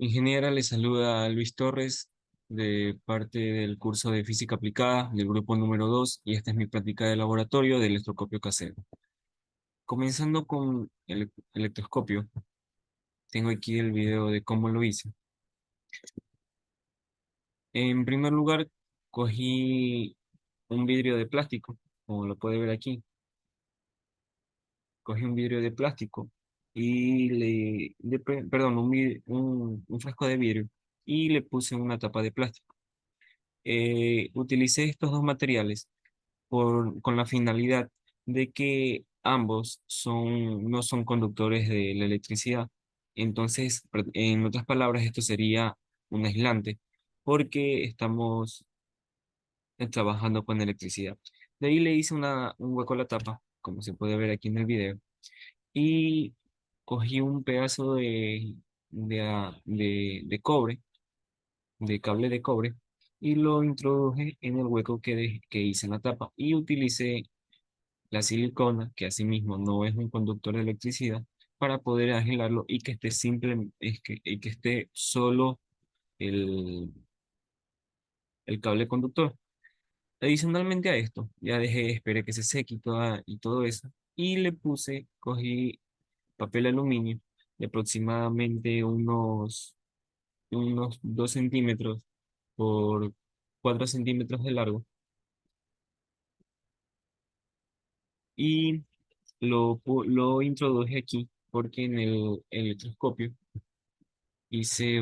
Ingeniera, le saluda Luis Torres de parte del curso de Física Aplicada del grupo número 2 y esta es mi práctica de laboratorio de electroscopio casero. Comenzando con el electroscopio, tengo aquí el video de cómo lo hice. En primer lugar, cogí un vidrio de plástico, como lo puede ver aquí. Cogí un vidrio de plástico y perdón, un frasco de vidrio y le puse una tapa de plástico. Utilicé estos dos materiales con la finalidad de que ambos no son conductores de la electricidad. Entonces, en otras palabras, esto sería un aislante, porque estamos trabajando con electricidad. De ahí le hice un hueco a la tapa, como se puede ver aquí en el video, y cogí un pedazo de cobre, de cable de cobre, y lo introduje en el hueco que hice en la tapa, y utilicé la silicona, que asimismo no es un conductor de electricidad, para poder aislarlo y que esté y que esté solo el, el cable conductor. Adicionalmente a esto, ya esperé que se seque y todo eso, y cogí papel aluminio de aproximadamente unos 2 centímetros por 4 centímetros de largo, y lo introduje aquí porque en el electroscopio hice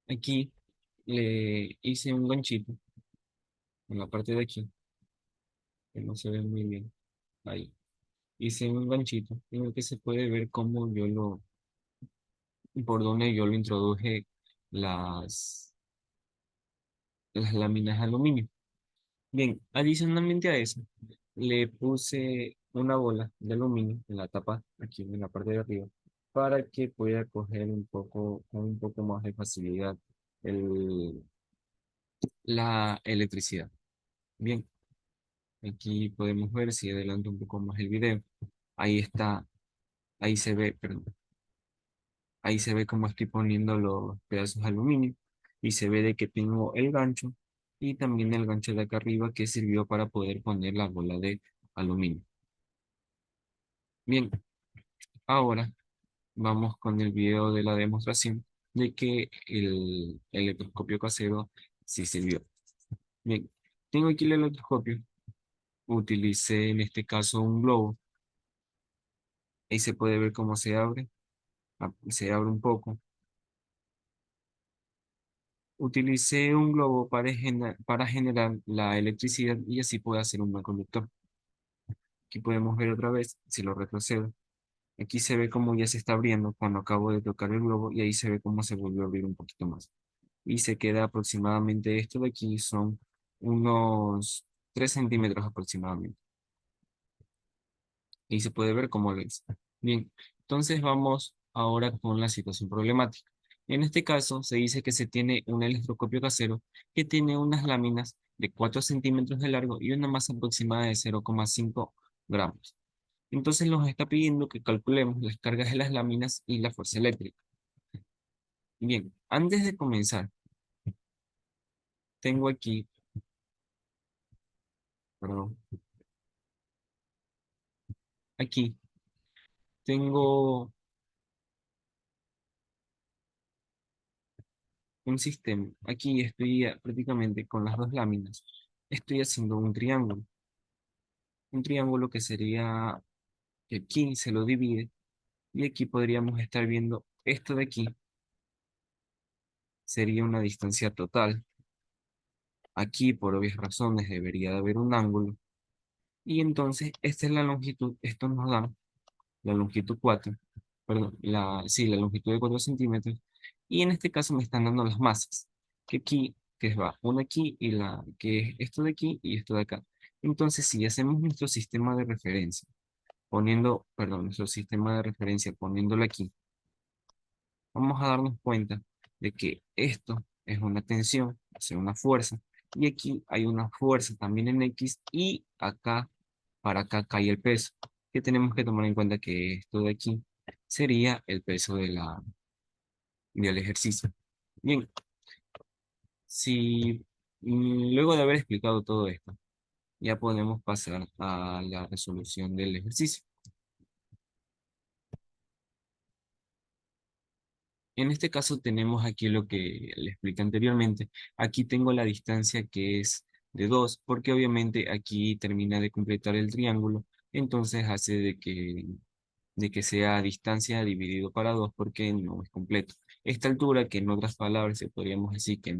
aquí le hice un ganchito en la parte de aquí, que no se ve muy bien, ahí. Hice un ganchito en el que se puede ver por donde yo lo introduje las, las láminas de aluminio. Bien, adicionalmente a eso, le puse una bola de aluminio en la tapa, aquí en la parte de arriba, para que pueda coger con un poco más de facilidad el, la electricidad. Bien, aquí podemos ver si adelanto un poco más el video. Ahí está, ahí se ve, perdón, ahí se ve cómo estoy poniendo los pedazos de aluminio y se ve de que tengo el gancho y también el gancho de acá arriba que sirvió para poder poner la bola de aluminio. Bien, ahora vamos con el video de la demostración de que el electroscopio casero sí sirvió. Bien, tengo aquí el electroscopio. Utilicé en este caso un globo. Ahí se puede ver cómo se abre. Se abre un poco. Utilicé un globo para generar la electricidad y así puede hacer un buen conductor. Aquí podemos ver otra vez, si lo retrocedo. Aquí se ve cómo ya se está abriendo cuando acabo de tocar el globo y ahí se ve cómo se volvió a abrir un poquito más. Y se queda aproximadamente, esto de aquí son unos 3 centímetros aproximadamente. Y se puede ver cómo lo es. Bien, entonces vamos ahora con la situación problemática. En este caso, se dice que se tiene un electroscopio casero que tiene unas láminas de 4 centímetros de largo y una masa aproximada de 0,5 gramos. Entonces nos está pidiendo que calculemos las cargas de las láminas y la fuerza eléctrica. Bien, antes de comenzar, tengo aquí, perdón, aquí tengo un sistema. Aquí estoy prácticamente con las dos láminas. Estoy haciendo un triángulo. Un triángulo que sería que aquí se lo divide y aquí podríamos estar viendo esto de aquí. Sería una distancia total. Aquí, por obvias razones, debería de haber un ángulo. Y entonces, esta es la longitud. Esto nos da la longitud 4. Perdón, sí, la longitud de 4 centímetros. Y en este caso me están dando las masas. Que aquí, que va una aquí y que es esto de aquí y esto de acá. Entonces, si hacemos nuestro sistema de referencia, nuestro sistema de referencia poniéndolo aquí, vamos a darnos cuenta de que esto es una tensión, o sea, una fuerza, y aquí hay una fuerza también en X, y acá, para acá cae el peso, que tenemos que tomar en cuenta que esto de aquí sería el peso del ejercicio. Bien, si luego de haber explicado todo esto, ya podemos pasar a la resolución del ejercicio. En este caso tenemos aquí lo que le expliqué anteriormente. Aquí tengo la distancia que es de 2 porque obviamente aquí termina de completar el triángulo, entonces hace de que sea distancia dividido para 2 porque no es completo. Esta altura, que en otras palabras se podríamos decir que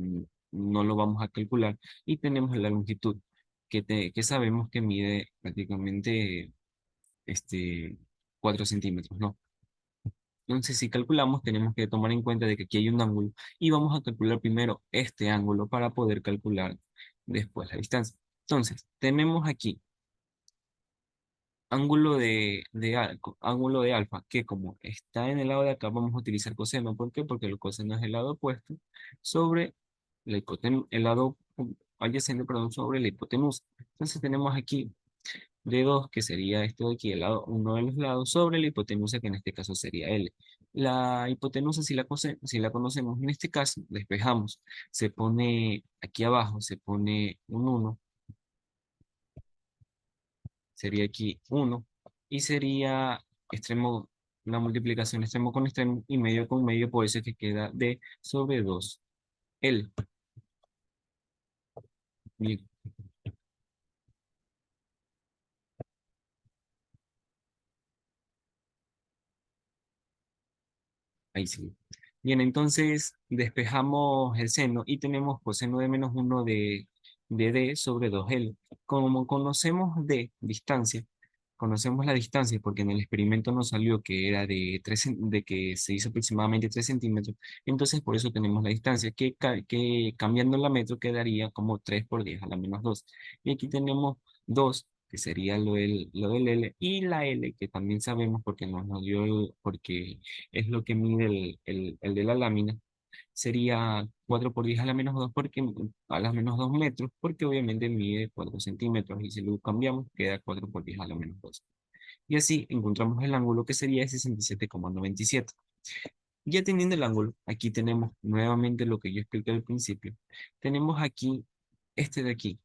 no lo vamos a calcular, y tenemos la longitud, que sabemos que mide prácticamente 4 centímetros, ¿no? Entonces, si calculamos, tenemos que tomar en cuenta de que aquí hay un ángulo y vamos a calcular primero este ángulo para poder calcular después la distancia. Entonces, tenemos aquí ángulo de alfa, que como está en el lado de acá, vamos a utilizar coseno. ¿Por qué? Porque el coseno es el lado opuesto sobre el lado adyacente, perdón, sobre la hipotenusa. Entonces, tenemos aquí de 2 que sería esto de aquí, el lado, uno de los lados, sobre la hipotenusa, que en este caso sería L. La hipotenusa, si la conocemos, en este caso, despejamos, se pone aquí abajo, se pone un uno, sería aquí uno, y sería extremo, la multiplicación extremo con extremo y medio con medio, por eso es que queda D sobre 2 L. Bien, ahí sí. Bien, entonces despejamos el seno y tenemos coseno de menos uno de D sobre 2L. Como conocemos de distancia, conocemos la distancia porque en el experimento nos salió que era de que se hizo aproximadamente 3 centímetros, entonces por eso tenemos la distancia, que cambiando la metro quedaría como 3 por 10 a la menos 2. Y aquí tenemos 2 que sería lo del L, y la L, que también sabemos porque nos dio, porque es lo que mide el de la lámina, sería 4 por 10 a la menos 2 porque, a la menos 2 metros, porque obviamente mide 4 centímetros, y si lo cambiamos queda 4 por 10 a la menos 2. Y así encontramos el ángulo, que sería 67,97. Ya teniendo el ángulo, aquí tenemos nuevamente lo que yo expliqué al principio. Tenemos aquí este de aquí,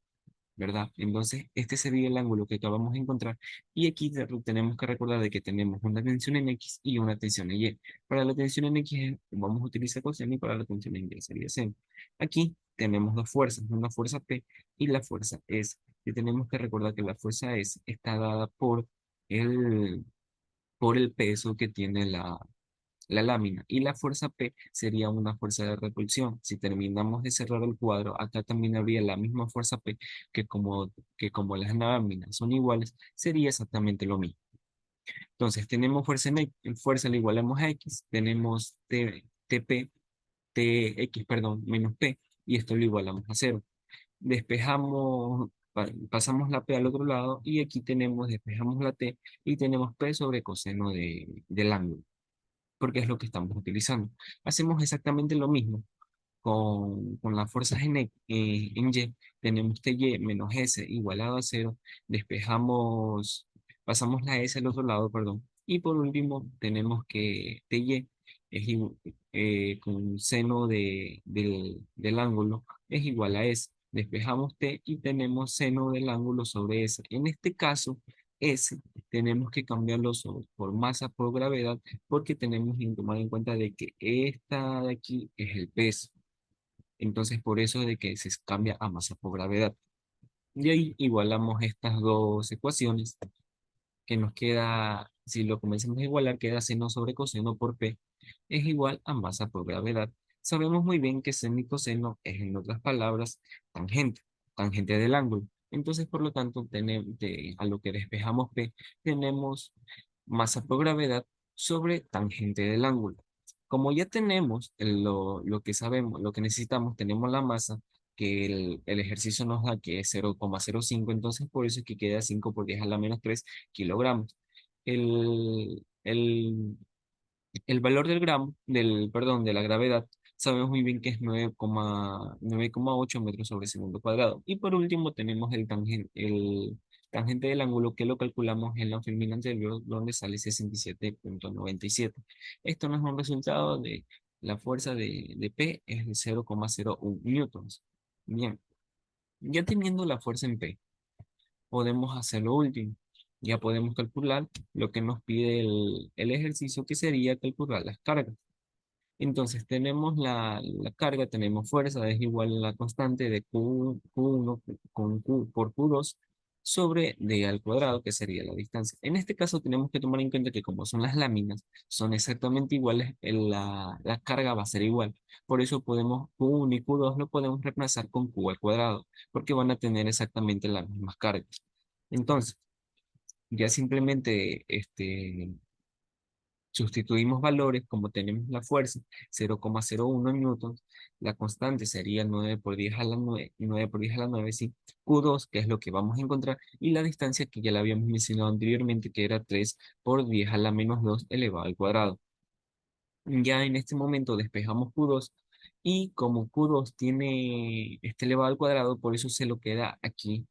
¿verdad? Entonces, este sería el ángulo que acabamos de encontrar. Y aquí tenemos que recordar de que tenemos una tensión en X y una tensión en Y. Para la tensión en X vamos a utilizar coseno, y para la tensión en Y sería seno. Aquí tenemos dos fuerzas, una fuerza P y la fuerza S. Y tenemos que recordar que la fuerza S está dada el, por el peso que tiene la lámina, y la fuerza P sería una fuerza de repulsión. Si terminamos de cerrar el cuadro, acá también habría la misma fuerza P, que como las láminas son iguales, sería exactamente lo mismo. Entonces tenemos fuerza la igualamos a X, tenemos TX, perdón, menos P, y esto lo igualamos a cero. Despejamos, pasamos la P al otro lado, y aquí despejamos la T y tenemos P sobre coseno del ángulo, porque es lo que estamos utilizando. Hacemos exactamente lo mismo con las fuerzas en Y. Tenemos TY menos S igualado a cero. Despejamos, pasamos la S al otro lado, perdón. Y por último, tenemos que TY con seno del ángulo es igual a S. Despejamos T y tenemos seno del ángulo sobre S. En este caso, S tenemos que cambiarlo por masa por gravedad, porque tenemos que tomar en cuenta de que esta de aquí es el peso. Entonces, por eso de que se cambia a masa por gravedad. Y ahí igualamos estas dos ecuaciones, que nos queda, si lo comenzamos a igualar, queda seno sobre coseno por P es igual a masa por gravedad. Sabemos muy bien que seno y coseno es, en otras palabras, tangente, tangente del ángulo. Entonces, por lo tanto, a lo que despejamos P, tenemos masa por gravedad sobre tangente del ángulo. Como ya tenemos lo que sabemos, lo que necesitamos, tenemos la masa, que el ejercicio nos da que es 0,05, entonces por eso es que queda 5 por 10 a la menos 3 kilogramos. El, el, el valor perdón, de la gravedad, sabemos muy bien que es 9,8 metros sobre segundo cuadrado. Y por último tenemos tangente del ángulo que lo calculamos en la fórmula anterior, donde sale 67,97. Esto nos da un resultado de la fuerza de P es de 0,01 newtons. Bien, ya teniendo la fuerza en P, podemos hacer lo último. Ya podemos calcular lo que nos pide el ejercicio, que sería calcular las cargas. Entonces tenemos la carga, tenemos fuerza, es igual a la constante de Q1 con Q por Q2 sobre D al cuadrado, que sería la distancia. En este caso tenemos que tomar en cuenta que como son las láminas, son exactamente iguales, la carga va a ser igual. Por eso podemos Q1 y Q2 lo podemos reemplazar con Q al cuadrado, porque van a tener exactamente las mismas cargas. Entonces, ya simplemente sustituimos valores, como tenemos la fuerza, 0,01 newtons, la constante sería 9 por 10 a la 9, 9 por 10 a la 9, sí, Q2, que es lo que vamos a encontrar, y la distancia que ya la habíamos mencionado anteriormente, que era 3 por 10 a la menos 2 elevado al cuadrado. Ya en este momento despejamos Q2, y como Q2 tiene este elevado al cuadrado, por eso se lo queda aquí,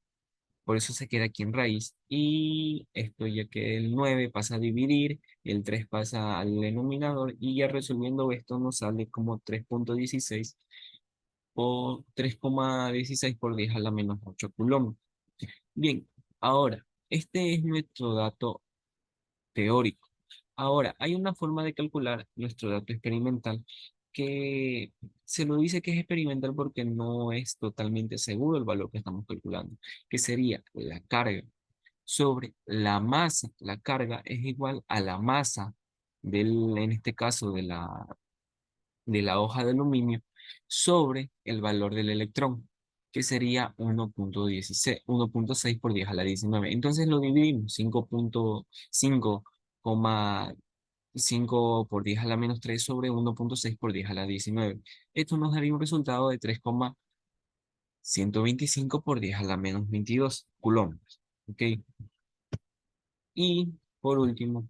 por eso se queda aquí en raíz. Y esto ya que el 9 pasa a dividir, el 3 pasa al denominador y ya resolviendo esto nos sale como 3,16 o 3,16 por 10 a la menos 8 coulombs. Bien, ahora, este es nuestro dato teórico. Ahora, hay una forma de calcular nuestro dato experimental que se lo dice que es experimental porque no es totalmente seguro el valor que estamos calculando, que sería la carga sobre la masa. La carga es igual a la masa en este caso, de la hoja de aluminio sobre el valor del electrón, que sería 1,16, 1,6 por 10 a la 19. Entonces lo dividimos, 5,5 por 10 a la menos 3 sobre 1,6 por 10 a la 19. Esto nos daría un resultado de 3,125 por 10 a la menos 22 coulombs. ¿Ok? Y por último,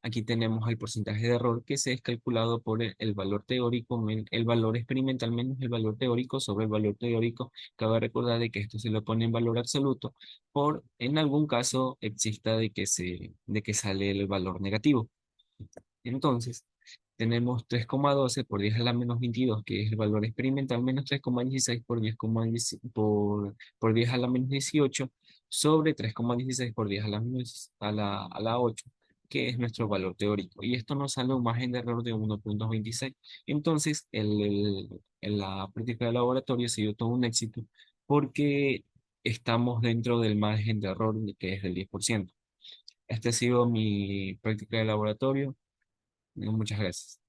aquí tenemos el porcentaje de error, que se es calculado por el valor teórico, el valor experimental menos el valor teórico sobre el valor teórico. Cabe recordar de que esto se lo pone en valor absoluto por en algún caso exista de que sale el valor negativo. Entonces, tenemos 3,12 por 10 a la menos 22, que es el valor experimental, menos 3,16 por 10, por 10 a la menos 18, sobre 3,16 por 10 a la 8, que es nuestro valor teórico. Y esto nos sale un margen de error de 1,26. Entonces, en la práctica de laboratorio ha sido todo un éxito porque estamos dentro del margen de error que es del 10%. Esta ha sido mi práctica de laboratorio. Muchas gracias.